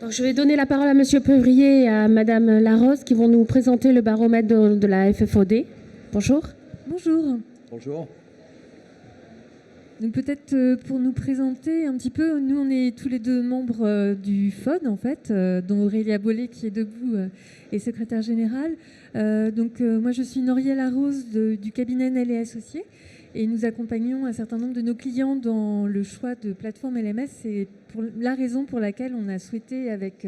Donc, je vais donner la parole à Monsieur Peuvrier et à Madame Larose qui vont nous présenter le baromètre de la FFOD. Bonjour. Bonjour. Bonjour. Donc peut-être pour nous présenter un petit peu, nous on est tous les deux membres du FOD en fait, dont Aurélia Bollet qui est debout est secrétaire générale. Moi je suis Noria Larose du cabinet Nel et Associés et nous accompagnons un certain nombre de nos clients dans le choix de plateforme LMS. C'est pour la raison pour laquelle on a souhaité avec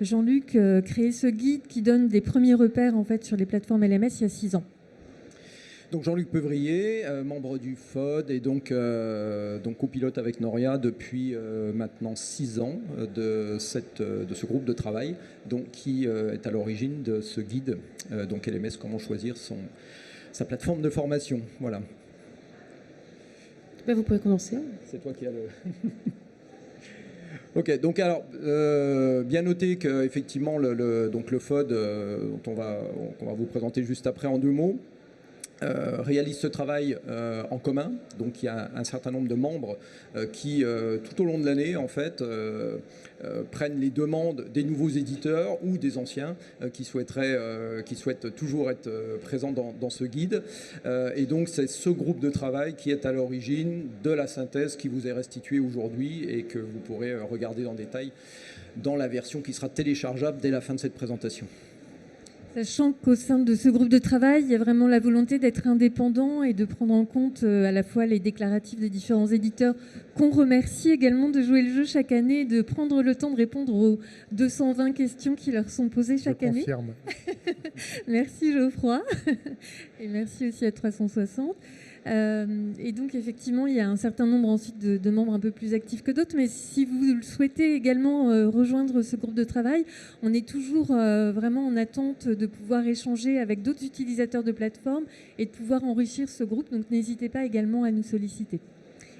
Jean-Luc créer ce guide qui donne des premiers repères en fait sur les plateformes LMS il y a 6 ans. Donc Jean-Luc Peuvrier, membre du FOD et donc copilote avec Noria depuis maintenant 6 ans de ce groupe de travail qui est à l'origine de ce guide, donc LMS, comment choisir sa plateforme de formation. Voilà. Vous pouvez commencer. C'est toi qui as le... Ok, donc alors, bien noter qu'effectivement le FOD, dont on va vous présenter juste après en 2 mots, réalise ce travail en commun. Donc il y a un certain nombre de membres qui, tout au long de l'année, en fait, prennent les demandes des nouveaux éditeurs ou des anciens qui souhaitent toujours être présents dans ce guide. Et donc c'est ce groupe de travail qui est à l'origine de la synthèse qui vous est restituée aujourd'hui et que vous pourrez regarder en détail dans la version qui sera téléchargeable dès la fin de cette présentation. Sachant qu'au sein de ce groupe de travail, il y a vraiment la volonté d'être indépendant et de prendre en compte à la fois les déclaratifs des différents éditeurs qu'on remercie également de jouer le jeu chaque année et de prendre le temps de répondre aux 220 questions qui leur sont posées chaque année. Je confirme. Merci Geoffroy et merci aussi à 360. Et donc effectivement, il y a un certain nombre ensuite de membres un peu plus actifs que d'autres, mais si vous le souhaitez également rejoindre ce groupe de travail, on est toujours vraiment en attente de pouvoir échanger avec d'autres utilisateurs de plateformes et de pouvoir enrichir ce groupe, donc n'hésitez pas également à nous solliciter.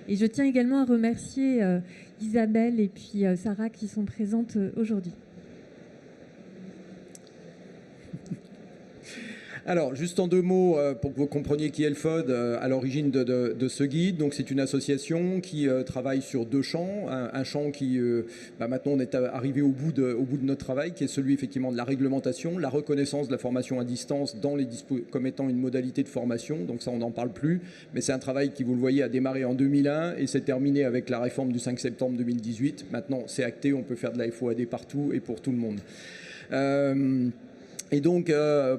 Et je tiens également à remercier Isabelle et puis Sarah qui sont présentes aujourd'hui. Alors, juste en 2 mots, pour que vous compreniez qui est le FOD à l'origine de ce guide. Donc, c'est une association qui travaille sur 2 champs. Un champ qui, maintenant, on est arrivé au bout de notre travail, qui est celui, effectivement, de la réglementation, la reconnaissance de la formation à distance comme étant une modalité de formation. Donc, ça, on n'en parle plus. Mais c'est un travail qui, vous le voyez, a démarré en 2001 et s'est terminé avec la réforme du 5 septembre 2018. Maintenant, c'est acté, on peut faire de la FOAD partout et pour tout le monde. Et donc,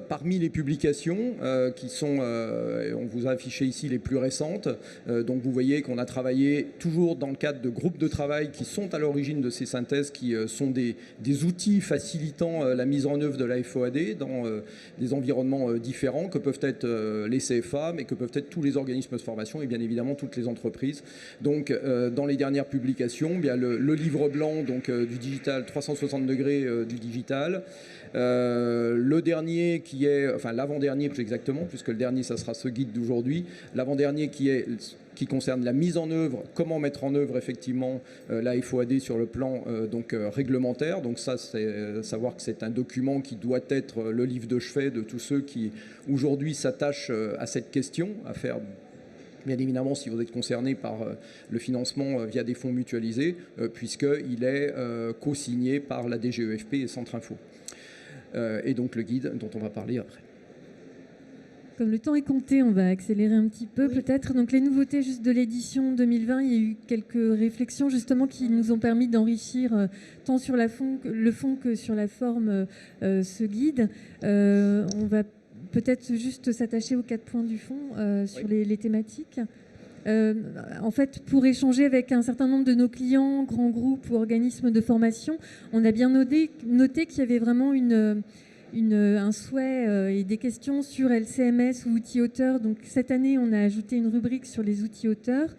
parmi les publications qui sont, on vous a affiché ici les plus récentes, donc vous voyez qu'on a travaillé toujours dans le cadre de groupes de travail qui sont à l'origine de ces synthèses, qui sont des outils facilitant la mise en œuvre de la FOAD dans des environnements différents que peuvent être les CFA, mais que peuvent être tous les organismes de formation et bien évidemment toutes les entreprises. Donc, dans les dernières publications, bien le livre blanc donc, du digital, 360 degrés du digital, le dernier qui est, enfin l'avant-dernier plus exactement, puisque le dernier ça sera ce guide d'aujourd'hui, l'avant-dernier qui concerne la mise en œuvre, comment mettre en œuvre effectivement la FOAD sur le plan réglementaire. Donc ça, c'est savoir que c'est un document qui doit être le livre de chevet de tous ceux qui aujourd'hui s'attachent à cette question, à faire... Bien évidemment, si vous êtes concerné par le financement via des fonds mutualisés, puisqu'il est co-signé par la DGEFP et Centre Info. Et donc le guide dont on va parler après. Comme le temps est compté, on va accélérer un petit peu peut-être. Donc les nouveautés juste de l'édition 2020, il y a eu quelques réflexions justement qui nous ont permis d'enrichir tant sur le fond que sur la forme ce guide. On va peut-être juste s'attacher aux 4 points du fond sur les thématiques. En fait, pour échanger avec un certain nombre de nos clients, grands groupes ou organismes de formation, on a bien noté qu'il y avait vraiment un souhait et des questions sur LCMS ou outils auteurs. Donc cette année, on a ajouté une rubrique sur les outils auteurs.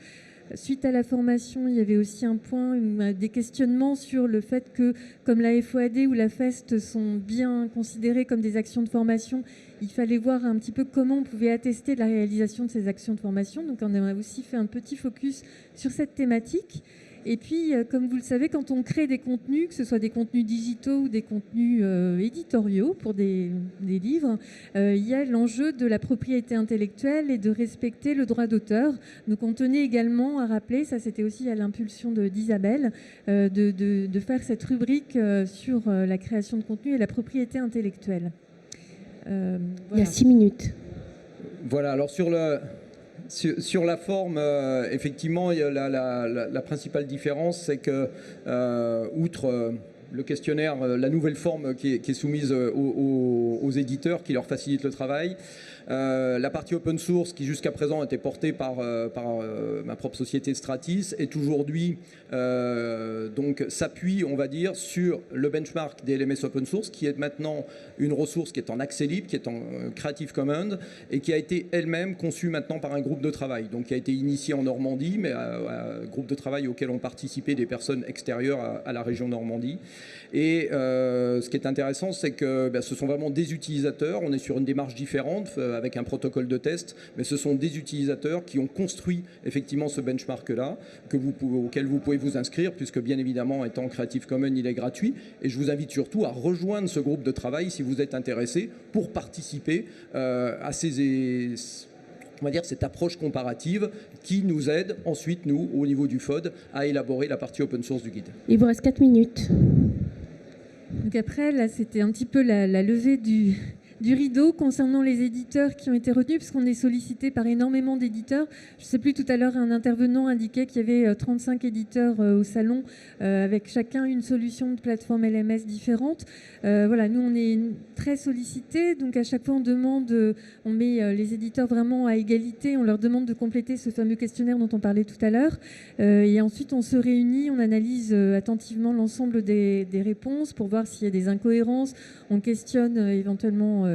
Suite à la formation, il y avait aussi un point, des questionnements sur le fait que, comme la FOAD ou la FEST sont bien considérées comme des actions de formation, il fallait voir un petit peu comment on pouvait attester de la réalisation de ces actions de formation. Donc on a aussi fait un petit focus sur cette thématique. Et puis, comme vous le savez, quand on crée des contenus, que ce soit des contenus digitaux ou des contenus éditoriaux pour des livres, il y a l'enjeu de la propriété intellectuelle et de respecter le droit d'auteur. Donc on tenait également à rappeler, ça c'était aussi à l'impulsion d'Isabelle, de faire cette rubrique sur la création de contenu et la propriété intellectuelle. Voilà. Il y a 6 minutes. Voilà, alors sur la forme, effectivement, la principale différence, c'est que, outre le questionnaire, la nouvelle forme qui est soumise aux éditeurs, qui leur facilite le travail, la partie open source, qui jusqu'à présent était portée par ma propre société Stratis, est aujourd'hui donc s'appuie, on va dire, sur le benchmark des LMS open source, qui est maintenant une ressource qui est en accès libre, qui est en Creative Commons, et qui a été elle-même conçue maintenant par un groupe de travail, donc qui a été initié en Normandie, mais un groupe de travail auquel ont participé des personnes extérieures à la région Normandie. Et ce qui est intéressant, c'est que ce sont vraiment des utilisateurs. On est sur une démarche différente avec un protocole de test, mais ce sont des utilisateurs qui ont construit effectivement ce benchmark-là, auquel vous pouvez vous inscrire, puisque bien évidemment, étant Creative Commons, il est gratuit. Et je vous invite surtout à rejoindre ce groupe de travail si vous êtes intéressé pour participer à on va dire cette approche comparative qui nous aide ensuite, nous, au niveau du FOD, à élaborer la partie open source du guide. Il vous reste 4 minutes. Donc après, là, c'était un petit peu la levée du rideau concernant les éditeurs qui ont été retenus, puisqu'on est sollicité par énormément d'éditeurs. Je ne sais plus, tout à l'heure, un intervenant indiquait qu'il y avait 35 éditeurs au salon, avec chacun une solution de plateforme LMS différente. Voilà, nous, on est très sollicités, donc à chaque fois, on met les éditeurs vraiment à égalité, on leur demande de compléter ce fameux questionnaire dont on parlait tout à l'heure, et ensuite, on se réunit, on analyse attentivement l'ensemble des réponses pour voir s'il y a des incohérences, on questionne éventuellement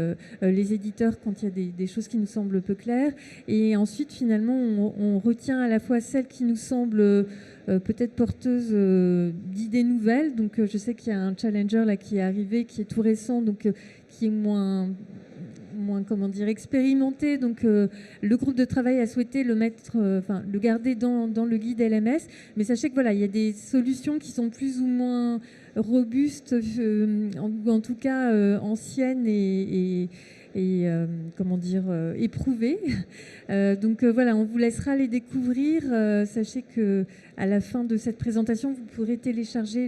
les éditeurs quand il y a des choses qui nous semblent peu claires. Et ensuite, finalement, on retient à la fois celles qui nous semblent peut-être porteuses d'idées nouvelles. Donc, je sais qu'il y a un challenger là qui est arrivé, qui est tout récent, donc qui est moins comment dire, expérimenté. Donc, le groupe de travail a souhaité le garder dans le guide LMS. Mais sachez que voilà, il y a des solutions qui sont plus ou moins robustes, ou en tout cas anciennes et comment dire, éprouvées. Donc voilà, on vous laissera les découvrir. Sachez que à la fin de cette présentation, vous pourrez télécharger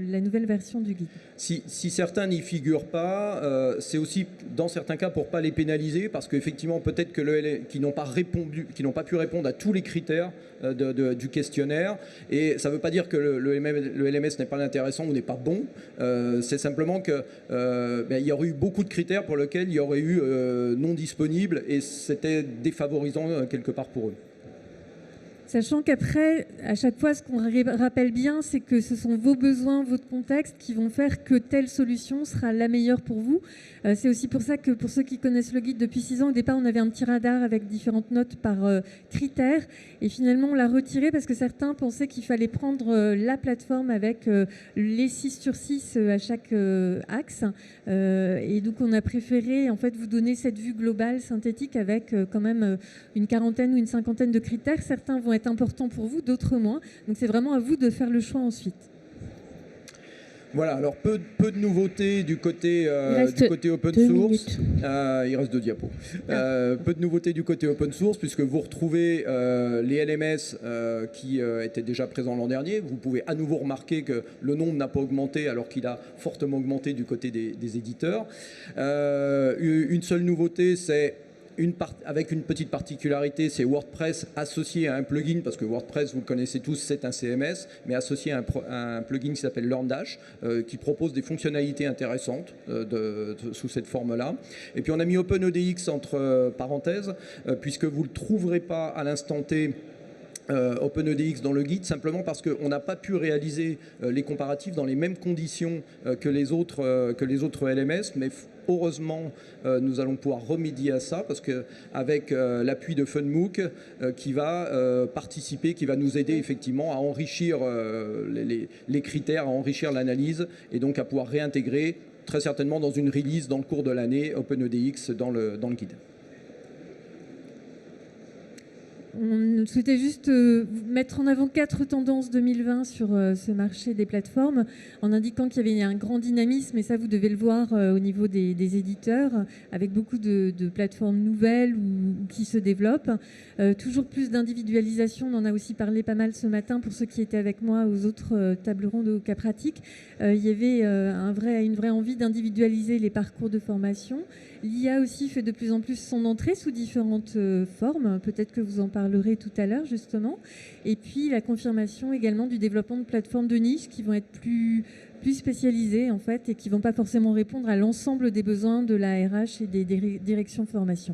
la nouvelle version du guide. Si certains n'y figurent pas, c'est aussi dans certains cas pour pas les pénaliser, parce qu'effectivement peut-être que qui n'ont pas pu répondre à tous les critères du questionnaire, et ça ne veut pas dire que le LMS n'est pas intéressant ou n'est pas bon. C'est simplement que il y aurait eu beaucoup de critères pour lesquels il y aurait eu non disponible, et c'était défavorisant quelque part pour eux. Sachant qu'après, à chaque fois, ce qu'on rappelle bien, c'est que ce sont vos besoins, votre contexte qui vont faire que telle solution sera la meilleure pour vous. C'est aussi pour ça que pour ceux qui connaissent le guide depuis 6 ans, au départ, on avait un petit radar avec différentes notes par critères. Et finalement, on l'a retiré parce que certains pensaient qu'il fallait prendre la plateforme avec les 6 sur 6 à chaque axe. Et donc, on a préféré en fait vous donner cette vue globale, synthétique, avec quand même une quarantaine ou une cinquantaine de critères. Certains vont être importants pour vous, d'autres moins. Donc c'est vraiment à vous de faire le choix ensuite. Voilà, alors peu de nouveautés du côté open source. Il reste 2 diapos. Peu de nouveautés du côté open source, puisque vous retrouvez les LMS qui étaient déjà présents l'an dernier. Vous pouvez à nouveau remarquer que le nombre n'a pas augmenté alors qu'il a fortement augmenté du côté des éditeurs. Une seule nouveauté, c'est avec une petite particularité, c'est WordPress associé à un plugin, parce que WordPress, vous le connaissez tous, c'est un CMS, mais associé à un plugin qui s'appelle LearnDash, qui propose des fonctionnalités intéressantes sous cette forme-là. Et puis on a mis OpenEDX entre parenthèses, puisque vous ne le trouverez pas à l'instant T OpenEDX dans le guide, simplement parce qu'on n'a pas pu réaliser les comparatifs dans les mêmes conditions que les autres LMS, mais heureusement, nous allons pouvoir remédier à ça, parce qu'avec l'appui de FunMOOC qui va participer, qui va nous aider effectivement à enrichir les critères, à enrichir l'analyse, et donc à pouvoir réintégrer très certainement dans une release dans le cours de l'année OpenEDX dans le guide. On Je souhaitais juste mettre en avant 4 tendances 2020 sur ce marché des plateformes, en indiquant qu'il y avait un grand dynamisme, et ça vous devez le voir au niveau des éditeurs, avec beaucoup de plateformes nouvelles ou qui se développent. Toujours plus d'individualisation, on en a aussi parlé pas mal ce matin pour ceux qui étaient avec moi aux autres tables rondes au cas pratique. Il y avait une vraie envie d'individualiser les parcours de formation. L'IA aussi fait de plus en plus son entrée sous différentes formes. Peut-être que vous en parlerez tout à l'heure, justement. Et puis, la confirmation également du développement de plateformes de niche qui vont être plus spécialisées, en fait, et qui ne vont pas forcément répondre à l'ensemble des besoins de la RH et des directions formation.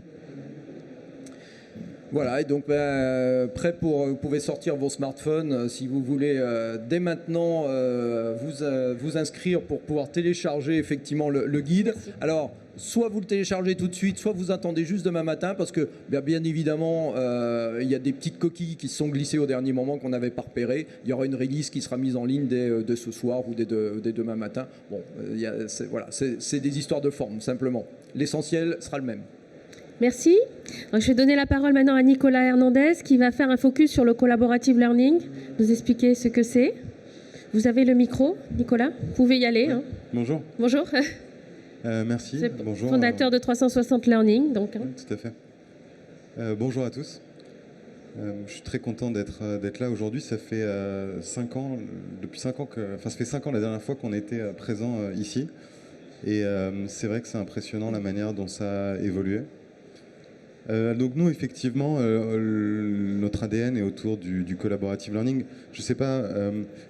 Voilà, et donc vous pouvez sortir vos smartphones si vous voulez dès maintenant vous inscrire pour pouvoir télécharger effectivement le guide. Alors, soit vous le téléchargez tout de suite, soit vous attendez juste demain matin, parce que bien évidemment, il y a des petites coquilles qui se sont glissées au dernier moment qu'on n'avait pas repérées. Il y aura une release qui sera mise en ligne dès ce soir ou dès demain matin. Bon, c'est des histoires de forme, simplement. L'essentiel sera le même. Merci. Donc, je vais donner la parole maintenant à Nicolas Hernandez qui va faire un focus sur le collaborative learning, nous expliquer ce que c'est. Vous avez le micro, Nicolas. Vous pouvez y aller. Ouais. Hein. Bonjour. Bonjour. Merci. Bonjour. Fondateur de 360 Learning. Donc, hein. Tout à fait. Bonjour à tous. Je suis très content d'être là aujourd'hui. Ça fait 5 ans, depuis 5 ans ça fait 5 ans la dernière fois qu'on était présent ici. Et c'est vrai que c'est impressionnant la manière dont ça a évolué. Donc nous, effectivement, notre ADN est autour du collaborative learning. Je ne sais pas,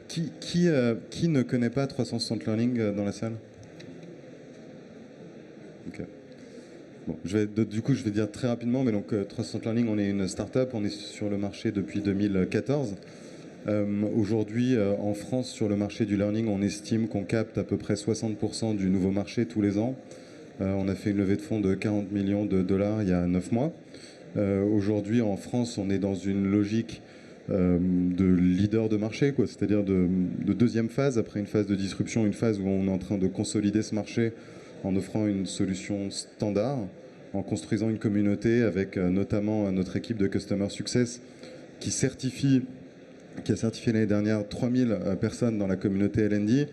qui ne connaît pas 360 Learning dans la salle? Okay. Bon, je vais dire très rapidement, mais donc 360 Learning, on est une start-up, on est sur le marché depuis 2014. Aujourd'hui, en France, sur le marché du learning, on estime qu'on capte à peu près 60% du nouveau marché tous les ans. On a fait une levée de fonds de 40 millions de dollars il y a 9 mois. Aujourd'hui, en France, on est dans une logique de leader de marché, c'est-à-dire de deuxième phase, après une phase de disruption, une phase où on est en train de consolider ce marché en offrant une solution standard, en construisant une communauté avec notamment notre équipe de Customer Success qui a certifié l'année dernière 3000 personnes dans la communauté L&D.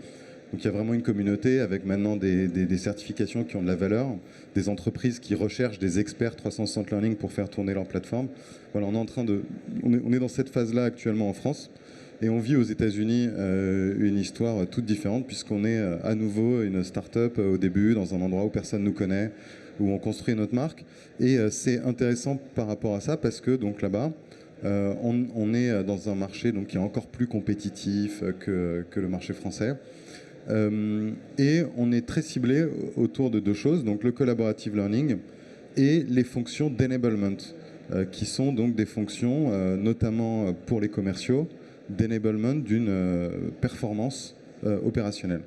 Donc il y a vraiment une communauté avec maintenant des certifications qui ont de la valeur, des entreprises qui recherchent des experts 360 Learning pour faire tourner leur plateforme. Voilà, on est dans cette phase-là actuellement en France. Et on vit aux États-Unis une histoire toute différente, puisqu'on est à nouveau une start-up au début, dans un endroit où personne ne nous connaît, où on construit notre marque. Et c'est intéressant par rapport à ça, parce que donc là-bas, on est dans un marché donc, qui est encore plus compétitif que le marché français. Et on est très ciblé autour de 2 choses, donc le collaborative learning et les fonctions d'enablement, qui sont donc des fonctions, notamment pour les commerciaux, d'enablement d'une performance opérationnelle.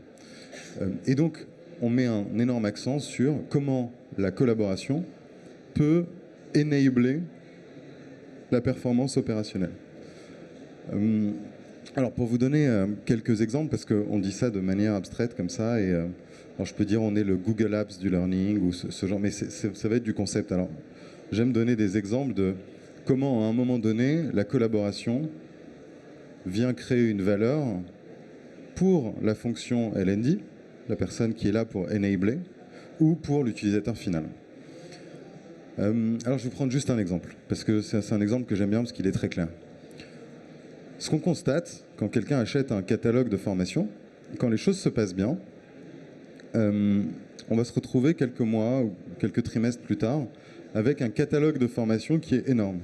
Et donc, on met un énorme accent sur comment la collaboration peut enabler la performance opérationnelle. Alors, pour vous donner quelques exemples, parce qu'on dit ça de manière abstraite comme ça, et alors je peux dire on est le Google Apps du learning, ou ce genre, mais ça va être du concept. Alors, j'aime donner des exemples de comment, à un moment donné, la collaboration vient créer une valeur pour la fonction L&D, la personne qui est là pour enabler, ou pour l'utilisateur final. Alors, je vais prendre juste un exemple, parce que c'est un exemple que j'aime bien, parce qu'il est très clair. Ce qu'on constate, quand quelqu'un achète un catalogue de formation, quand les choses se passent bien, on va se retrouver quelques mois ou quelques trimestres plus tard avec un catalogue de formation qui est énorme.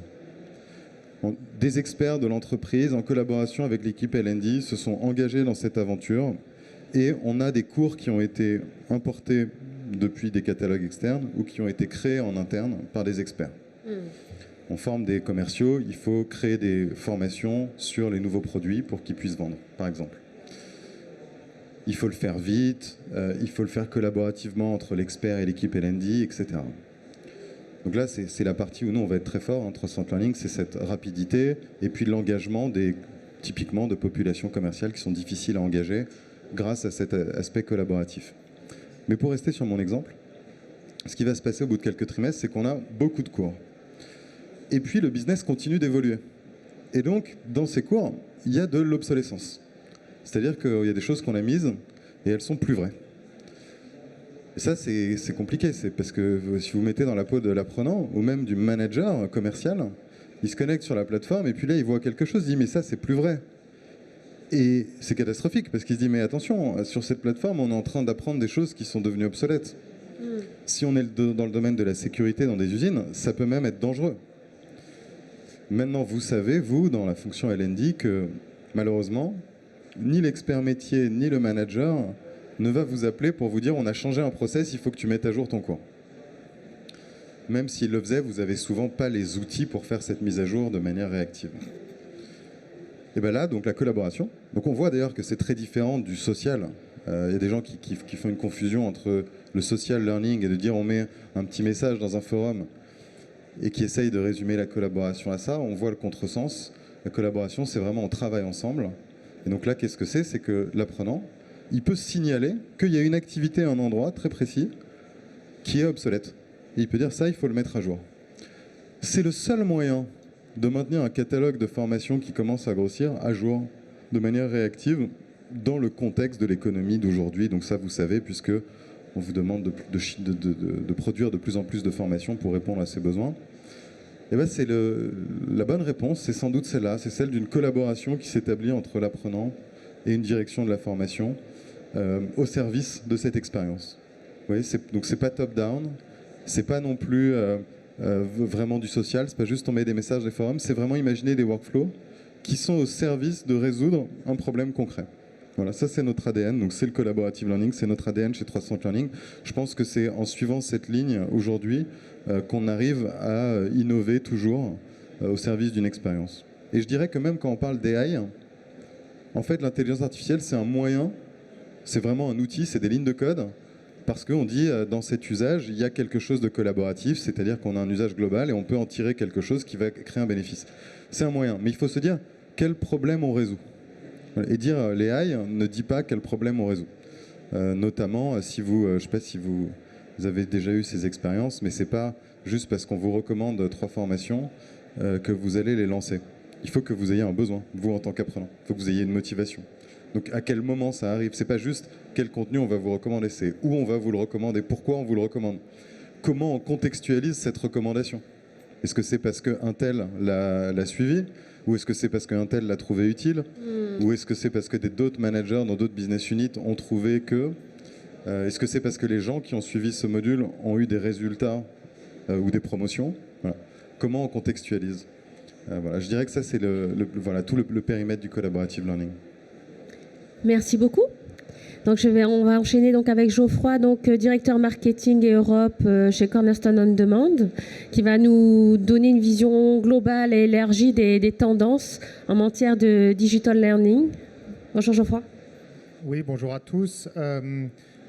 Des experts de l'entreprise, en collaboration avec l'équipe L&D, se sont engagés dans cette aventure et on a des cours qui ont été importés depuis des catalogues externes ou qui ont été créés en interne par des experts. On forme des commerciaux, il faut créer des formations sur les nouveaux produits pour qu'ils puissent vendre, par exemple. Il faut le faire vite, il faut le faire collaborativement entre l'expert et l'équipe L&D, etc. Donc là, c'est la partie où nous, on va être très fort, 360 Learning, c'est cette rapidité et puis l'engagement typiquement de populations commerciales qui sont difficiles à engager grâce à cet aspect collaboratif. Mais pour rester sur mon exemple, ce qui va se passer au bout de quelques trimestres, c'est qu'on a beaucoup de cours. Et puis le business continue d'évoluer. Et donc, dans ces cours, il y a de l'obsolescence. C'est-à-dire qu'il y a des choses qu'on a mises et elles sont plus vraies. Et ça, c'est compliqué. C'est parce que si vous mettez dans la peau de l'apprenant ou même du manager commercial, il se connecte sur la plateforme et puis là, il voit quelque chose, il dit « mais ça, c'est plus vrai ». Et c'est catastrophique parce qu'il se dit « mais attention, sur cette plateforme, on est en train d'apprendre des choses qui sont devenues obsolètes ». Si on est dans le domaine de la sécurité dans des usines, ça peut même être dangereux. Maintenant, vous savez, vous, dans la fonction L&D, que malheureusement, ni l'expert métier, ni le manager ne va vous appeler pour vous dire « on a changé un process, il faut que tu mettes à jour ton cours ». Même s'il le faisait, vous n'avez souvent pas les outils pour faire cette mise à jour de manière réactive. Et bien là, donc la collaboration. Donc on voit d'ailleurs que c'est très différent du social. Il y a des gens qui font une confusion entre le social learning et de dire on met un petit message dans un forum et qui essayent de résumer la collaboration à ça. On voit le contresens. La collaboration, c'est vraiment on travaille ensemble. Et donc là, qu'est-ce que c'est ? C'est que l'apprenant, il peut signaler qu'il y a une activité à un endroit très précis qui est obsolète. Et il peut dire ça, il faut le mettre à jour. C'est le seul moyen de maintenir un catalogue de formation qui commence à grossir à jour de manière réactive dans le contexte de l'économie d'aujourd'hui. Donc ça, vous savez, puisque on vous demande de produire de plus en plus de formations pour répondre à ces besoins. Et ben c'est la bonne réponse, c'est sans doute celle-là, c'est celle d'une collaboration qui s'établit entre l'apprenant et une direction de la formation au service de cette expérience. Vous voyez, donc c'est pas top-down, c'est pas non plus vraiment du social, c'est pas juste on met des messages des forums, c'est vraiment imaginer des workflows qui sont au service de résoudre un problème concret. Voilà, ça c'est notre ADN, donc c'est le collaborative learning, c'est notre ADN chez 360 Learning. Je pense que c'est en suivant cette ligne aujourd'hui qu'on arrive à innover toujours au service d'une expérience. Et je dirais que même quand on parle d'AI, en fait l'intelligence artificielle c'est un moyen, c'est vraiment un outil, c'est des lignes de code, parce qu'on dit dans cet usage il y a quelque chose de collaboratif, c'est-à-dire qu'on a un usage global et on peut en tirer quelque chose qui va créer un bénéfice. C'est un moyen, mais il faut se dire quel problème on résout. Et dire les AI ne dit pas quel problème on résout. Notamment, si vous, je ne sais pas si vous avez déjà eu ces expériences, mais ce n'est pas juste parce qu'on vous recommande 3 formations que vous allez les lancer. Il faut que vous ayez un besoin, vous en tant qu'apprenant. Il faut que vous ayez une motivation. Donc à quel moment ça arrive ? Ce n'est pas juste quel contenu on va vous recommander, c'est où on va vous le recommander, pourquoi on vous le recommande. Comment on contextualise cette recommandation ? Est-ce que c'est parce qu'un tel l'a suivi ? Ou est-ce que c'est parce qu'un tel l'a trouvé utile ? Ou est-ce que c'est parce que d'autres managers dans d'autres business units ont trouvé que... est-ce que c'est parce que les gens qui ont suivi ce module ont eu des résultats ou des promotions ? Voilà. Comment on contextualise ? Voilà. Je dirais que ça, c'est voilà, tout le périmètre du collaborative learning. Merci beaucoup. Donc on va enchaîner donc avec Geoffroy, donc directeur marketing et Europe chez Cornerstone On Demand, qui va nous donner une vision globale et élargie des tendances en matière de digital learning. Bonjour Geoffroy. Oui, bonjour à tous.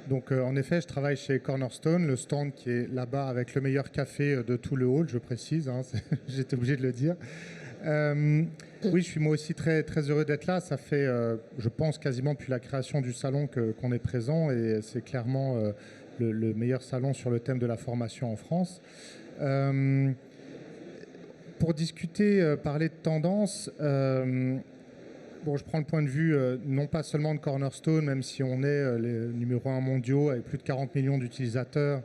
Donc en effet, je travaille chez Cornerstone, le stand qui est là-bas avec le meilleur café de tout le hall, je précise, hein, j'étais obligé de le dire. Oui, je suis moi aussi très, très heureux d'être là. Ça fait, je pense, quasiment depuis la création du salon qu'on est présent et c'est clairement le meilleur salon sur le thème de la formation en France. Pour discuter, parler de tendance, bon, je prends le point de vue non pas seulement de Cornerstone, même si on est les numéro 1 mondiaux avec plus de 40 millions d'utilisateurs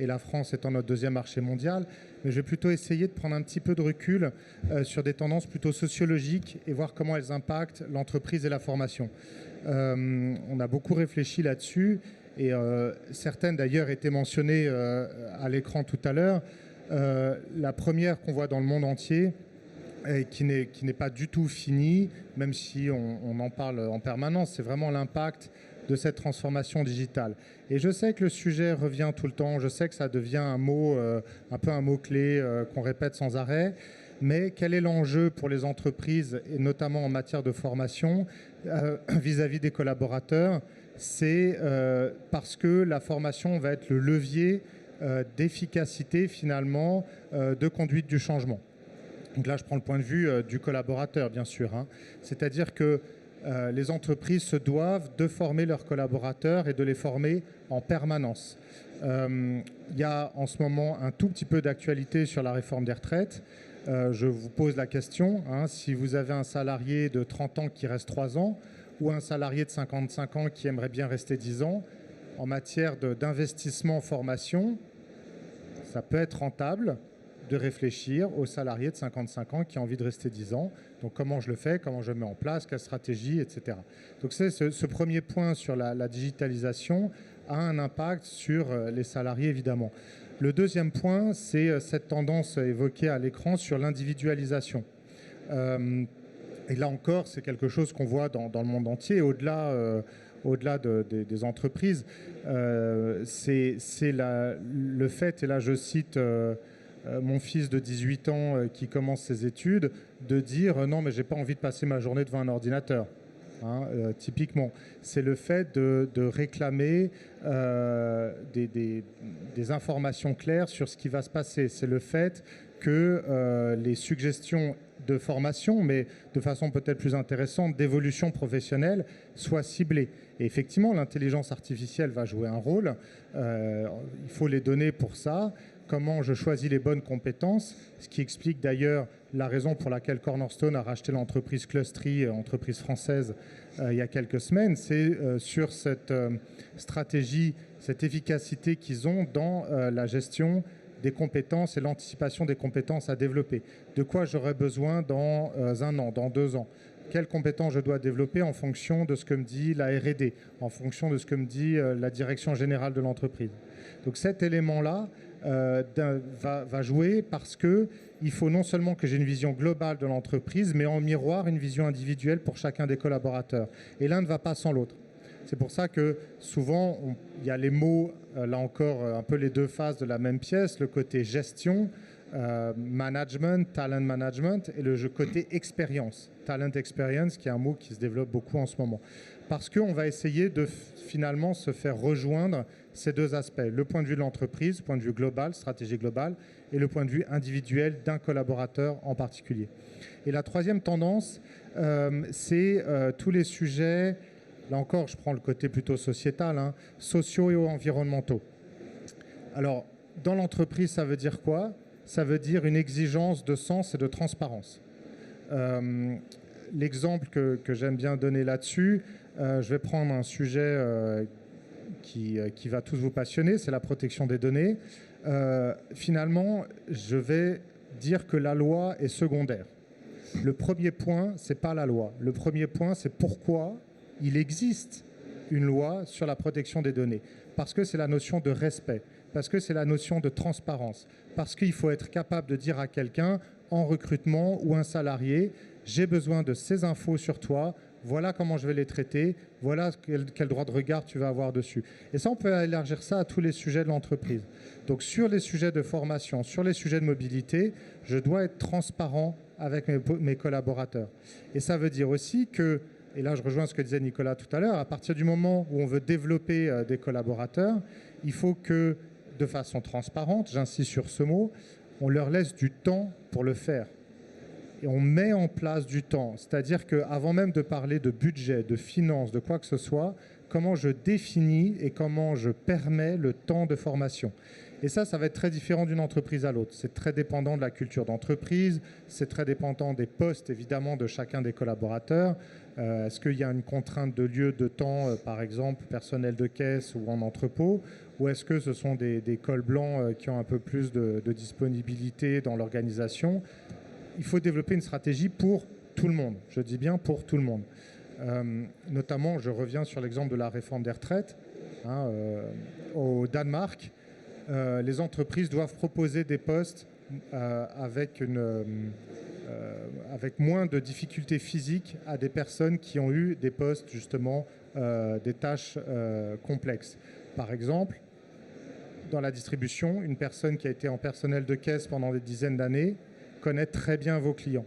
et la France étant notre 2e marché mondial, mais je vais plutôt essayer de prendre un petit peu de recul sur des tendances plutôt sociologiques et voir comment elles impactent l'entreprise et la formation. On a beaucoup réfléchi là-dessus et certaines d'ailleurs étaient mentionnées à l'écran tout à l'heure. La première qu'on voit dans le monde entier et qui n'est pas du tout finie, même si on en parle en permanence, c'est vraiment l'impact de cette transformation digitale. Et je sais que le sujet revient tout le temps, je sais que ça devient un mot, un peu un mot-clé qu'on répète sans arrêt, mais quel est l'enjeu pour les entreprises, et notamment en matière de formation, vis-à-vis des collaborateurs ? C'est parce que la formation va être le levier d'efficacité, finalement, de conduite du changement. Donc là, je prends le point de vue du collaborateur, bien sûr, hein. C'est-à-dire que les entreprises se doivent de former leurs collaborateurs et de les former en permanence. Il y a en ce moment un tout petit peu d'actualité sur la réforme des retraites. je vous pose la question, hein, si vous avez un salarié de 30 ans qui reste 3 ans, ou un salarié de 55 ans qui aimerait bien rester 10 ans, en matière d'investissement en formation, ça peut être rentable de réfléchir aux salariés de 55 ans qui ont envie de rester 10 ans. Donc comment je le fais, comment je le mets en place, quelle stratégie, etc. Donc c'est ce premier point sur la digitalisation a un impact sur les salariés, évidemment. Le deuxième point, c'est cette tendance évoquée à l'écran sur l'individualisation. Et là encore, c'est quelque chose qu'on voit dans le monde entier, au-delà des entreprises. C'est le fait, et là je cite mon fils de 18 ans qui commence ses études, de dire non mais j'ai pas envie de passer ma journée devant un ordinateur. Hein, typiquement, c'est le fait de réclamer des informations claires sur ce qui va se passer. C'est le fait que les suggestions de formation, mais de façon peut-être plus intéressante, d'évolution professionnelle, soient ciblées. Et effectivement, l'intelligence artificielle va jouer un rôle. Il faut les données pour ça. Comment je choisis les bonnes compétences, ce qui explique d'ailleurs la raison pour laquelle Cornerstone a racheté l'entreprise Clustery, entreprise française, il y a quelques semaines. C'est sur cette stratégie, cette efficacité qu'ils ont dans la gestion des compétences et l'anticipation des compétences à développer. De quoi j'aurai besoin dans 1 an, dans 2 ans? Quelles compétences je dois développer en fonction de ce que me dit la R&D, en fonction de ce que me dit la direction générale de l'entreprise. Donc cet élément-là va jouer parce qu'il faut non seulement que j'ai une vision globale de l'entreprise, mais en miroir une vision individuelle pour chacun des collaborateurs. Et l'un ne va pas sans l'autre. C'est pour ça que souvent, il y a les mots, là encore, un peu les deux faces de la même pièce, le côté gestion, management, talent management, et le côté expérience, talent experience, qui est un mot qui se développe beaucoup en ce moment. Parce qu'on va essayer de finalement se faire rejoindre ces deux aspects, le point de vue de l'entreprise, point de vue global, stratégie globale, et le point de vue individuel d'un collaborateur en particulier. Et la troisième tendance, c'est tous les sujets, là encore je prends le côté plutôt sociétal, hein, sociaux et environnementaux. Alors, dans l'entreprise, ça veut dire quoi? Ça veut dire une exigence de sens et de transparence. L'exemple que j'aime bien donner là-dessus, je vais prendre un sujet qui va tous vous passionner, c'est la protection des données. Finalement, je vais dire que la loi est secondaire. Le premier point, c'est pas la loi. Le premier point, c'est pourquoi il existe une loi sur la protection des données. Parce que c'est la notion de respect, parce que c'est la notion de transparence, parce qu'il faut être capable de dire à quelqu'un en recrutement ou un salarié, j'ai besoin de ces infos sur toi, voilà comment je vais les traiter, voilà quel droit de regard tu vas avoir dessus. Et ça, on peut élargir ça à tous les sujets de l'entreprise. Donc sur les sujets de formation, sur les sujets de mobilité, je dois être transparent avec mes collaborateurs. Et ça veut dire aussi que, et là je rejoins ce que disait Nicolas tout à l'heure, à partir du moment où on veut développer des collaborateurs, il faut que, de façon transparente, j'insiste sur ce mot, on leur laisse du temps pour le faire. Et on met en place du temps. C'est-à-dire qu'avant même de parler de budget, de finances, de quoi que ce soit, comment je définis et comment je permets le temps de formation. Et ça va être très différent d'une entreprise à l'autre. C'est très dépendant de la culture d'entreprise, c'est très dépendant des postes, évidemment, de chacun des collaborateurs. Est-ce qu'il y a une contrainte de lieu, de temps, par exemple, personnel de caisse ou en entrepôt, ou est-ce que ce sont des cols blancs qui ont un peu plus de disponibilité dans l'organisation? Il faut développer une stratégie pour tout le monde. Je dis bien pour tout le monde. Notamment, je reviens sur l'exemple de la réforme des retraites. Au Danemark, les entreprises doivent proposer des postes avec moins de difficultés physiques à des personnes qui ont eu des postes, justement, des tâches complexes. Par exemple, dans la distribution, une personne qui a été en personnel de caisse pendant des dizaines d'années connaît très bien vos clients.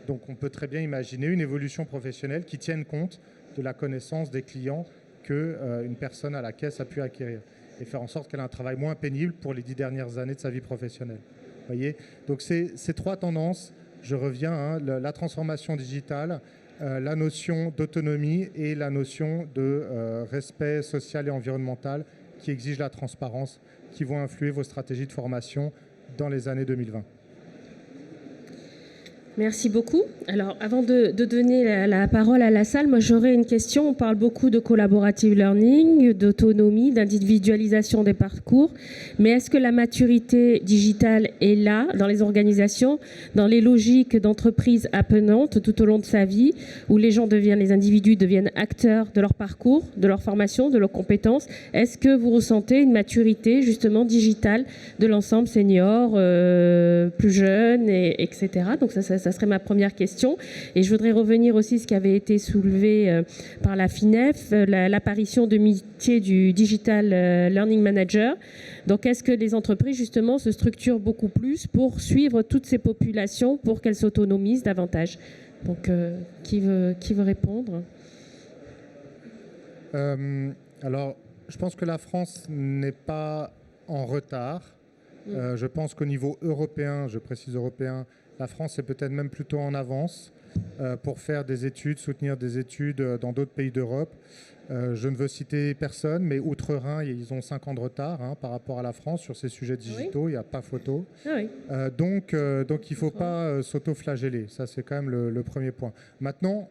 Donc on peut très bien imaginer une évolution professionnelle qui tienne compte de la connaissance des clients qu'une personne à la caisse a pu acquérir et faire en sorte qu'elle ait un travail moins pénible pour les 10 dernières années de sa vie professionnelle. Voyez, donc ces trois tendances, je reviens, la transformation digitale, la notion d'autonomie et la notion de respect social et environnemental qui exige la transparence, qui vont influer vos stratégies de formation dans les années 2020. Merci beaucoup. Alors, avant de donner la parole à la salle, moi j'aurais une question. On parle beaucoup de collaborative learning, d'autonomie, d'individualisation des parcours. Mais est-ce que la maturité digitale est là, dans les organisations, dans les logiques d'entreprise apprenante tout au long de sa vie, où les individus deviennent acteurs de leur parcours, de leur formation, de leurs compétences? Est-ce que vous ressentez une maturité justement digitale de l'ensemble senior, plus jeune, etc. Donc ça serait ma première question. Et je voudrais revenir aussi à ce qui avait été soulevé par la FINEF, l'apparition de métier du Digital Learning Manager. Donc est-ce que les entreprises justement se structurent beaucoup plus pour suivre toutes ces populations pour qu'elles s'autonomisent davantage? Donc qui veut répondre? Alors, je pense que la France n'est pas en retard. Je pense qu'au niveau européen, je précise européen, la France est peut-être même plutôt en avance pour faire des études, soutenir des études dans d'autres pays d'Europe. Je ne veux citer personne, mais Outre-Rhin, ils ont 5 ans de retard par rapport à la France sur ces sujets digitaux. Oui. Il n'y a pas photo. Ah oui. Donc il ne faut pas s'auto-flageller. Ça, c'est quand même le premier point. Maintenant,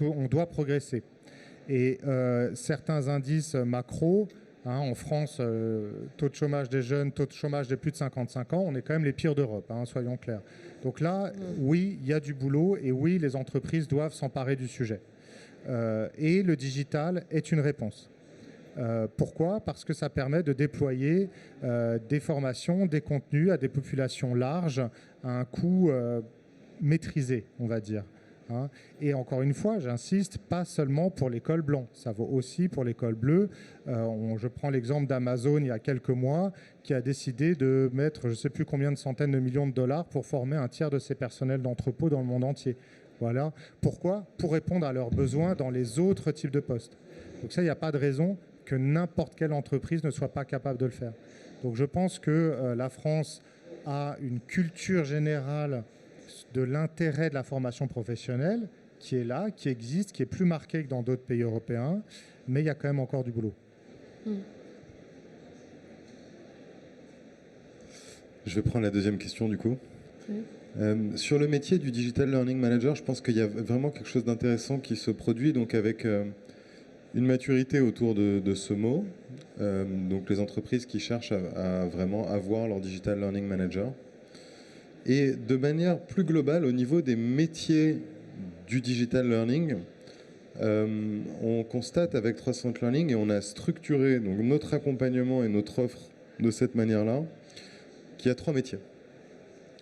on doit progresser. Et certains indices macro, en France, taux de chômage des jeunes, taux de chômage des plus de 55 ans, on est quand même les pires d'Europe, soyons clairs. Donc là, oui, il y a du boulot et oui, les entreprises doivent s'emparer du sujet. Et le digital est une réponse. Pourquoi ? Parce que ça permet de déployer des formations, des contenus à des populations larges à un coût maîtrisé, on va dire. Et encore une fois, j'insiste, pas seulement pour les cols blancs, ça vaut aussi pour les cols bleus. Je prends l'exemple d'Amazon il y a quelques mois qui a décidé de mettre je ne sais plus combien de centaines de millions de dollars pour former un tiers de ses personnels d'entrepôt dans le monde entier. Voilà. Pourquoi ? Pour répondre à leurs besoins dans les autres types de postes. Donc ça, il n'y a pas de raison que n'importe quelle entreprise ne soit pas capable de le faire. Donc je pense que la France a une culture générale de l'intérêt de la formation professionnelle qui est là, qui existe, qui est plus marqué que dans d'autres pays européens, mais il y a quand même encore du boulot. Je vais prendre la deuxième question du coup. Sur le métier du Digital Learning Manager, je pense qu'il y a vraiment quelque chose d'intéressant qui se produit, donc avec une maturité autour de ce mot, donc les entreprises qui cherchent à vraiment avoir leur Digital Learning Manager. Et de manière plus globale, au niveau des métiers du digital learning, on constate avec 360 Learning, et on a structuré donc, notre accompagnement et notre offre de cette manière-là, qu'il y a 3 métiers.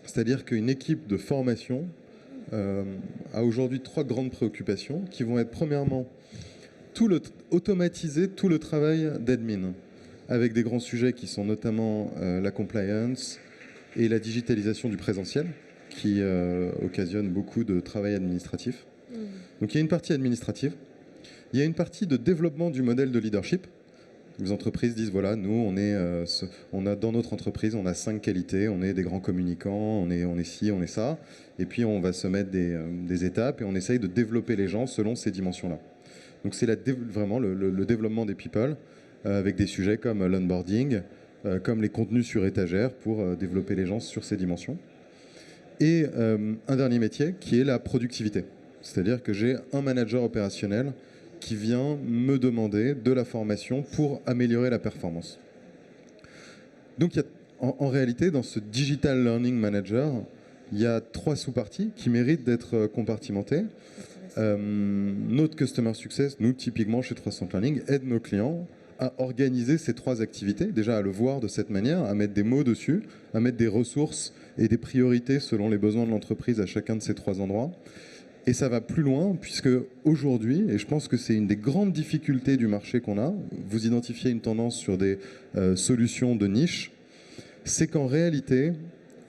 C'est-à-dire qu'une équipe de formation a aujourd'hui 3 grandes préoccupations qui vont être premièrement automatiser tout le travail d'admin, avec des grands sujets qui sont notamment la compliance, et la digitalisation du présentiel, qui occasionne beaucoup de travail administratif. Donc il y a une partie administrative, il y a une partie de développement du modèle de leadership. Les entreprises disent, voilà, nous, on a dans notre entreprise, on a 5 qualités, on est des grands communicants, on est ci, on est ça, et puis on va se mettre des étapes, et on essaye de développer les gens selon ces dimensions-là. Donc c'est vraiment le développement des people, avec des sujets comme l'onboarding, comme les contenus sur étagère pour développer les gens sur ces dimensions. Et un dernier métier qui est la productivité. C'est-à-dire que j'ai un manager opérationnel qui vient me demander de la formation pour améliorer la performance. Donc en réalité, dans ce Digital Learning Manager, il y a 3 sous-parties qui méritent d'être compartimentées. Notre Customer Success, nous typiquement chez 360 Learning, aide nos clients à organiser ces 3 activités, déjà à le voir de cette manière, à mettre des mots dessus, à mettre des ressources et des priorités selon les besoins de l'entreprise à chacun de ces 3 endroits. Et ça va plus loin, puisque aujourd'hui, et je pense que c'est une des grandes difficultés du marché qu'on a, vous identifiez une tendance sur des solutions de niche, c'est qu'en réalité,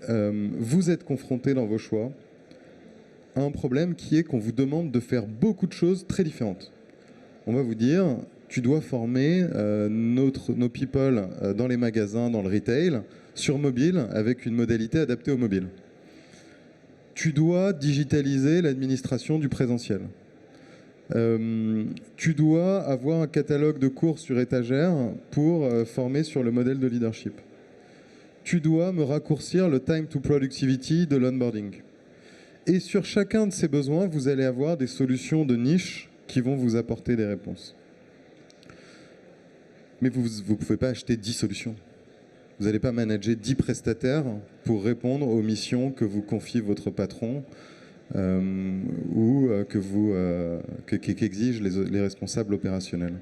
vous êtes confronté dans vos choix à un problème qui est qu'on vous demande de faire beaucoup de choses très différentes. On va vous dire, tu dois former nos people dans les magasins, dans le retail, sur mobile, avec une modalité adaptée au mobile. Tu dois digitaliser l'administration du présentiel. Tu dois avoir un catalogue de cours sur étagère pour former sur le modèle de leadership. Tu dois me raccourcir le time to productivity de l'onboarding. Et sur chacun de ces besoins, vous allez avoir des solutions de niche qui vont vous apporter des réponses. Mais vous ne pouvez pas acheter 10 solutions. Vous n'allez pas manager 10 prestataires pour répondre aux missions que vous confie votre patron ou qu'exigent les responsables opérationnels.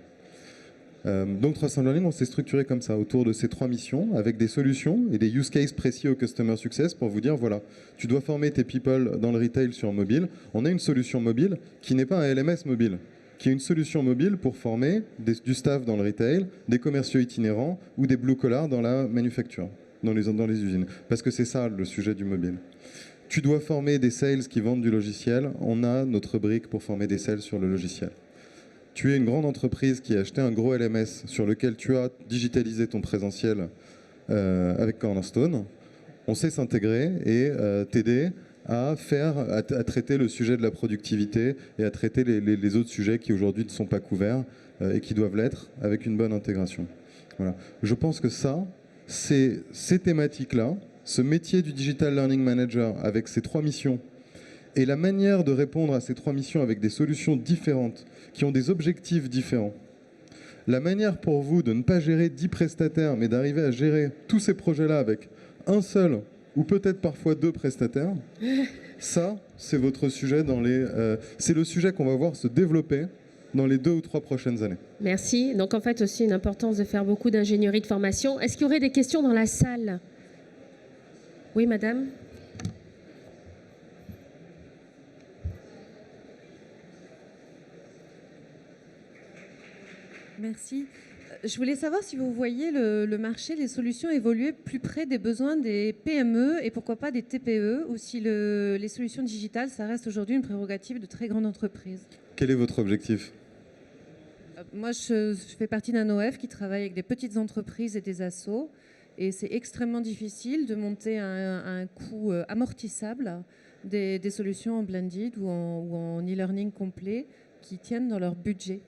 Donc 300 Learning, on s'est structuré comme ça, autour de ces 3 missions, avec des solutions et des use cases précis au Customer Success pour vous dire, voilà, tu dois former tes people dans le retail sur mobile. On a une solution mobile qui n'est pas un LMS mobile, qui est une solution mobile pour former du staff dans le retail, des commerciaux itinérants ou des blue collars dans la manufacture, dans les usines. Parce que c'est ça le sujet du mobile. Tu dois former des sales qui vendent du logiciel. On a notre brique pour former des sales sur le logiciel. Tu es une grande entreprise qui a acheté un gros LMS sur lequel tu as digitalisé ton présentiel avec Cornerstone. On sait s'intégrer et t'aider à traiter le sujet de la productivité et à traiter les autres sujets qui aujourd'hui ne sont pas couverts et qui doivent l'être avec une bonne intégration. Voilà. Je pense que ça, c'est ces thématiques-là, ce métier du Digital Learning Manager avec ces 3 missions et la manière de répondre à ces 3 missions avec des solutions différentes, qui ont des objectifs différents. La manière pour vous de ne pas gérer 10 prestataires, mais d'arriver à gérer tous ces projets-là avec un seul ou peut-être parfois 2 prestataires, ça, c'est votre sujet c'est le sujet qu'on va voir se développer dans les 2 ou 3 prochaines années. Merci. Donc en fait aussi une importance de faire beaucoup d'ingénierie de formation. Est-ce qu'il y aurait des questions dans la salle? Oui, madame. Merci. Je voulais savoir si vous voyez le marché, les solutions évoluer plus près des besoins des PME et pourquoi pas des TPE, ou si les solutions digitales, ça reste aujourd'hui une prérogative de très grandes entreprises. Quel est votre objectif ? Moi, je fais partie d'un OF qui travaille avec des petites entreprises et des assos, et c'est extrêmement difficile de monter à un coût amortissable des solutions en blended ou en e-learning complet qui tiennent dans leur budget.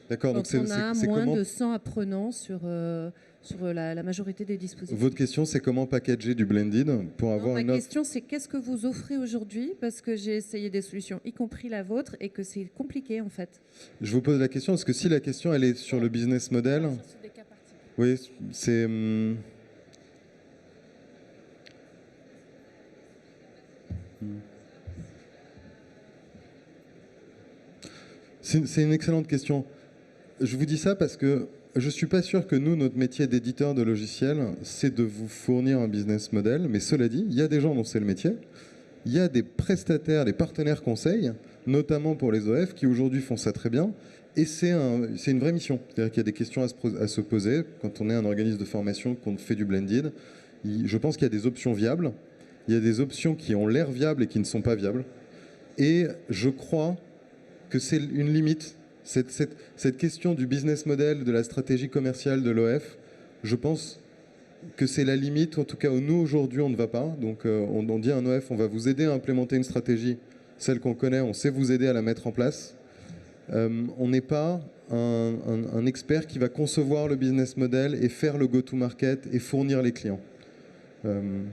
D'accord, donc on a moins de 100 apprenants sur la majorité des dispositifs. Votre question, c'est comment packager du blended pour avoir une offre ? Ma question, c'est qu'est-ce que vous offrez aujourd'hui ? Parce que j'ai essayé des solutions, y compris la vôtre, et que c'est compliqué en fait. Je vous pose la question, parce que si la question, elle est sur le business model... Oui, c'est... C'est une excellente question. Je vous dis ça parce que je ne suis pas sûr que nous, notre métier d'éditeur de logiciels, c'est de vous fournir un business model. Mais cela dit, il y a des gens dont c'est le métier. Il y a des prestataires, des partenaires conseils, notamment pour les OF, qui aujourd'hui font ça très bien. Et c'est une vraie mission. C'est-à-dire qu'il y a des questions à se poser quand on est un organisme de formation, qu'on fait du blended. Je pense qu'il y a des options viables. Il y a des options qui ont l'air viables et qui ne sont pas viables. Et je crois que c'est une limite. Cette question du business model, de la stratégie commerciale de l'OF, je pense que c'est la limite, en tout cas où nous aujourd'hui on ne va pas. Donc on dit à un OF, on va vous aider à implémenter une stratégie, celle qu'on connaît, on sait vous aider à la mettre en place. On n'est pas un expert qui va concevoir le business model et faire le go-to-market et fournir les clients.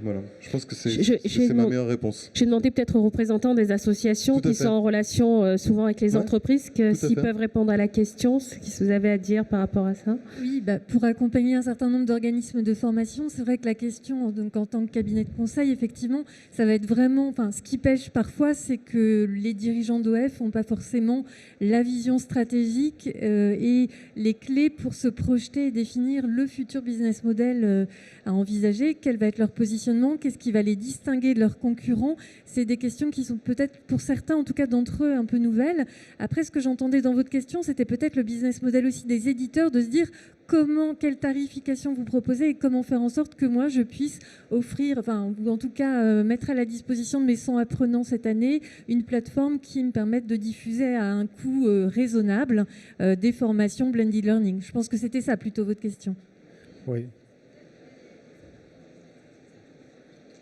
Voilà. Je pense que c'est ma meilleure réponse. J'ai demandé peut-être aux représentants des associations qui sont en relation souvent avec les entreprises s'ils peuvent répondre à la question, ce que vous avez à dire par rapport à ça. Oui, pour accompagner un certain nombre d'organismes de formation, c'est vrai que la question, donc, en tant que cabinet de conseil, effectivement, ça va être vraiment... ce qui pêche parfois, c'est que les dirigeants d'OF n'ont pas forcément la vision stratégique et les clés pour se projeter et définir le futur business model à envisager. Quel va être leur positionnement, qu'est-ce qui va les distinguer de leurs concurrents? C'est des questions qui sont peut-être, pour certains, en tout cas d'entre eux, un peu nouvelles. Après, ce que j'entendais dans votre question, c'était peut-être le business model aussi des éditeurs, de se dire quelle tarification vous proposez et comment faire en sorte que moi, je puisse offrir, ou en tout cas mettre à la disposition de mes 100 apprenants cette année, une plateforme qui me permette de diffuser à un coût raisonnable des formations blended learning. Je pense que c'était ça plutôt votre question. Oui.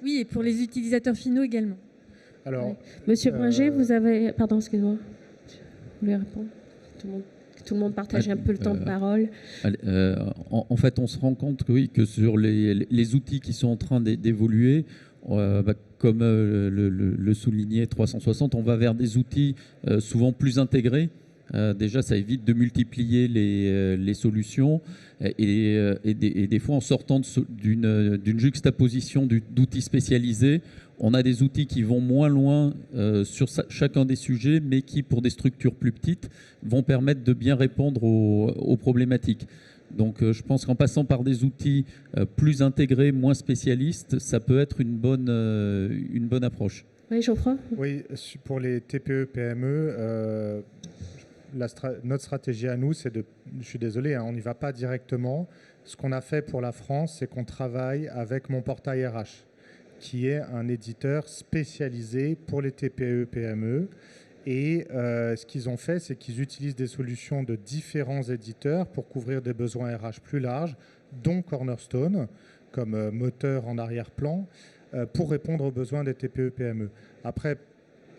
Oui, et pour les utilisateurs finaux également. Alors, oui. Monsieur Bringer, vous avez... Pardon, excusez-moi. Vous voulez répondre ? Tout le monde partage un peu le temps de parole. En fait, on se rend compte que sur les outils qui sont en train d'évoluer, Comme le soulignait 360, on va vers des outils souvent plus intégrés. Déjà, ça évite de multiplier les solutions et des fois, en sortant d'une juxtaposition d'outils spécialisés, on a des outils qui vont moins loin sur chacun des sujets, mais qui, pour des structures plus petites, vont permettre de bien répondre aux problématiques. Donc je pense qu'en passant par des outils plus intégrés, moins spécialistes, ça peut être une bonne approche. Oui, Geoffroy ? Oui, pour les TPE, PME, notre stratégie à nous, c'est je suis désolé, on n'y va pas directement. Ce qu'on a fait pour la France, c'est qu'on travaille avec Mon Portail RH, qui est un éditeur spécialisé pour les TPE, PME. Et ce qu'ils ont fait, c'est qu'ils utilisent des solutions de différents éditeurs pour couvrir des besoins RH plus larges, dont Cornerstone, comme moteur en arrière-plan, pour répondre aux besoins des TPE, PME. Après,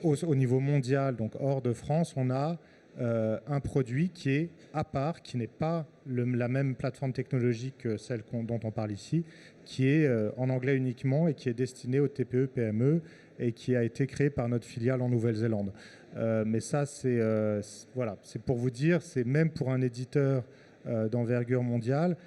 au niveau mondial, donc hors de France, on a un produit qui est à part, qui n'est pas la même plateforme technologique que celle dont on parle ici, qui est en anglais uniquement et qui est destiné aux TPE, PME et qui a été créé par notre filiale en Nouvelle-Zélande. Mais ça, voilà, c'est pour vous dire, c'est même pour un éditeur d'envergure mondiale,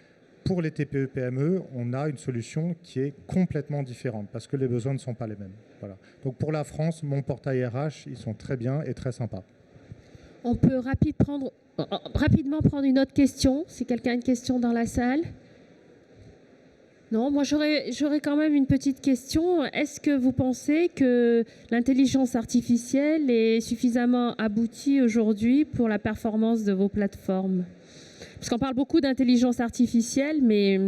pour les TPE, PME, on a une solution qui est complètement différente parce que les besoins ne sont pas les mêmes. Voilà. Donc pour la France, Mon Portail RH, ils sont très bien et très sympas. On peut rapidement prendre une autre question, si quelqu'un a une question dans la salle. Non, moi j'aurais quand même une petite question. Est-ce que vous pensez que l'intelligence artificielle est suffisamment aboutie aujourd'hui pour la performance de vos plateformes ? Parce qu'on parle beaucoup d'intelligence artificielle, mais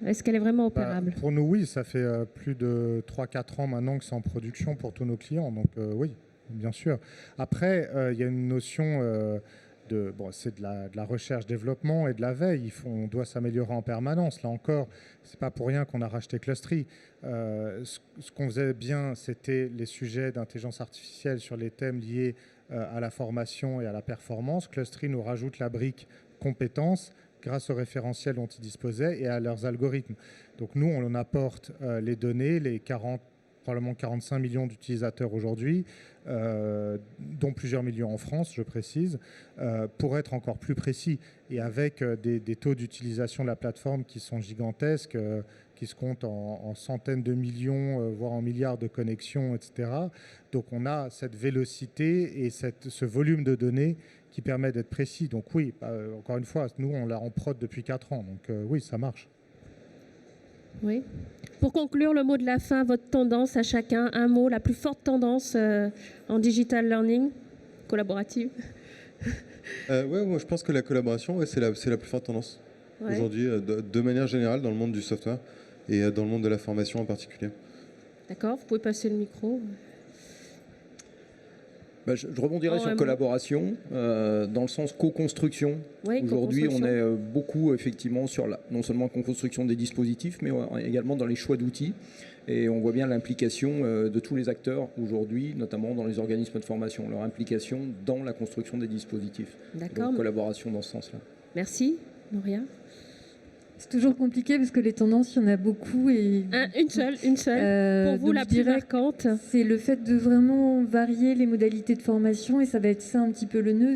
est-ce qu'elle est vraiment opérable ? Pour nous, oui, ça fait plus de 3-4 ans maintenant que c'est en production pour tous nos clients, donc oui, bien sûr. Après, il y a une notion... c'est de la recherche-développement et de la veille. On doit s'améliorer en permanence. Là encore, c'est pas pour rien qu'on a racheté Clustery. Ce qu'on faisait bien, c'était les sujets d'intelligence artificielle sur les thèmes liés à la formation et à la performance. Clustery nous rajoute la brique compétences grâce aux référentiels dont ils disposaient et à leurs algorithmes. Donc nous, on en apporte les données, les probablement 45 millions d'utilisateurs aujourd'hui, dont plusieurs millions en France, je précise, pour être encore plus précis et avec des taux d'utilisation de la plateforme qui sont gigantesques, qui se comptent en centaines de millions, voire en milliards de connexions, etc. Donc on a cette vélocité et ce volume de données qui permet d'être précis. Donc oui, encore une fois, nous, on l'a en prod depuis 4 ans, donc oui, ça marche. Oui. Pour conclure, le mot de la fin, votre tendance à chacun, un mot, la plus forte tendance en digital learning collaborative. Moi je pense que la collaboration, c'est la plus forte tendance aujourd'hui, de manière générale, dans le monde du software et dans le monde de la formation en particulier. D'accord, vous pouvez passer le micro. Je rebondirai sur collaboration, dans le sens co-construction. Oui, aujourd'hui, on est beaucoup effectivement sur non seulement la co-construction des dispositifs, mais également dans les choix d'outils. Et on voit bien l'implication de tous les acteurs aujourd'hui, notamment dans les organismes de formation, leur implication dans la construction des dispositifs. D'accord. Donc, collaboration dans ce sens-là. Merci. Nouria ? C'est toujours compliqué parce que les tendances, il y en a beaucoup. Et une seule. Pour vous, la plus marquante ? C'est le fait de vraiment varier les modalités de formation et ça va être ça un petit peu le nœud.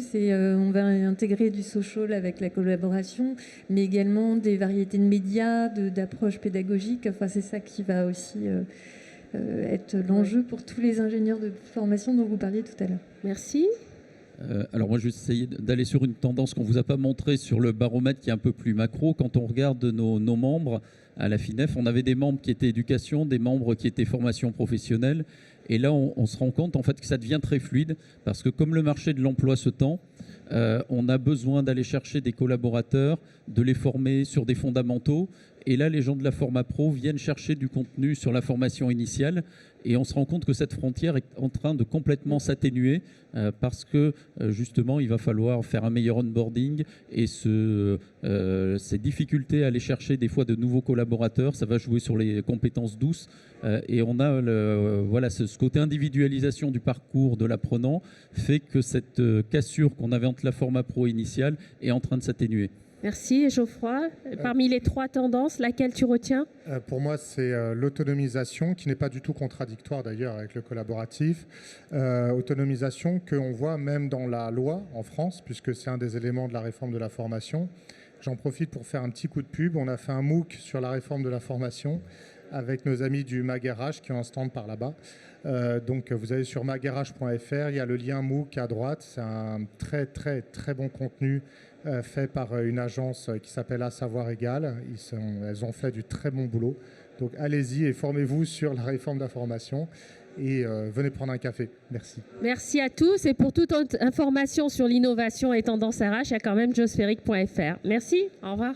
On va intégrer du social avec la collaboration, mais également des variétés de médias, d'approches pédagogiques. Enfin, c'est ça qui va aussi être l'enjeu pour tous les ingénieurs de formation dont vous parliez tout à l'heure. Merci. Alors moi, je vais essayer d'aller sur une tendance qu'on ne vous a pas montrée sur le baromètre qui est un peu plus macro. Quand on regarde nos membres à la FINEF, on avait des membres qui étaient éducation, des membres qui étaient formation professionnelle. Et là, on se rend compte en fait que ça devient très fluide parce que comme le marché de l'emploi se tend, on a besoin d'aller chercher des collaborateurs, de les former sur des fondamentaux. Et là, les gens de la Forma Pro viennent chercher du contenu sur la formation initiale. Et on se rend compte que cette frontière est en train de complètement s'atténuer parce que justement, il va falloir faire un meilleur onboarding et ces difficultés à aller chercher des fois de nouveaux collaborateurs, ça va jouer sur les compétences douces. Et on a ce côté individualisation du parcours de l'apprenant fait que cette cassure qu'on avait entre la Forma Pro initiale est en train de s'atténuer. Merci. Et Geoffroy, parmi les 3 tendances, laquelle tu retiens? Pour moi, c'est l'autonomisation, qui n'est pas du tout contradictoire d'ailleurs avec le collaboratif. Autonomisation qu'on voit même dans la loi en France, puisque c'est un des éléments de la réforme de la formation. J'en profite pour faire un petit coup de pub. On a fait un MOOC sur la réforme de la formation avec nos amis du MagRH qui ont un stand par là-bas. Donc vous allez sur magrh.fr, il y a le lien MOOC à droite. C'est un très très très bon contenu fait par une agence qui s'appelle À Savoir Égal. Elles ont fait du très bon boulot. Donc allez-y et formez-vous sur la réforme de la formation et venez prendre un café. Merci. Merci à tous. Et pour toute information sur l'innovation et tendance RH, il y a quand même geospheric.fr. Merci. Au revoir.